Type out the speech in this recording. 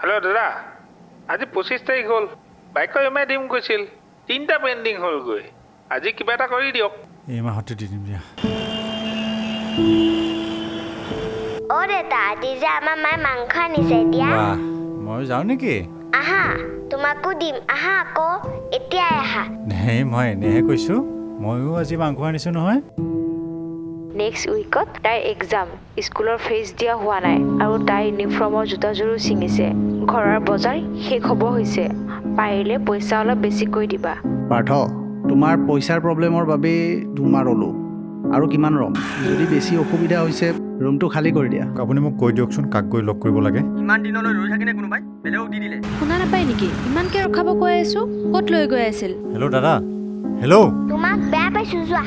Hello' দাদা, আজি 25 তাৰিখ হ'ল। বাইকৰ EMI দিম কৈছিল, 3টা পেণ্ডিং হ'লগৈ। আজি কিবা এটা কৰি দিয়ক। এই মাহতে দি দিম দিয়া। অ' দেউতা, আজি যে আমাৰ মায়ে মাংস আনিছে এতিয়া। বাহ, মই যাওঁ নেকি? আহা, তোমাকো দিম। আহা আকৌ, এতিয়াই আহা। নাই, মই এনেহে কৈছোঁ। ময়ো আজি মাংস আনিছোঁ নহয়। নেক্সট উইকত তাইৰ এক্সাম, স্কুলৰ ফিজ দিয়া হোৱা নাই আৰু তাইৰ ইউনিফৰ্মৰ জোতাযোৰো ছিঙিছে। ঘৰৰ বজাৰ শেষ হ'ব হৈছে, পাৰিলে পইচা অলপ বেছিকৈ দিবা। পাৰ্থ, তোমাৰ পইচাৰ প্ৰব্লেমৰ বাবেই দুমাহ ৰ'লোঁ আৰু কিমান ৰ'ম। যদি বেছি অসুবিধা হৈছে ৰুমটো খালী কৰি দিয়া। আপুনি মোক কৈ দিয়কচোন কাক গৈ লগ কৰিব লাগে। ইমান দিনলৈ ৰৈ থাকিনে কোনোবাই বেলেগক দি দিলে। শুনা নাপায় নেকি? ইমানকে ৰখাব কৈ আছো, ক'ত লৈ গৈ আছিল? হেল্ল' দাদা, হেল্ল'। তোমাক বেয়া পাইছো, যোৱা।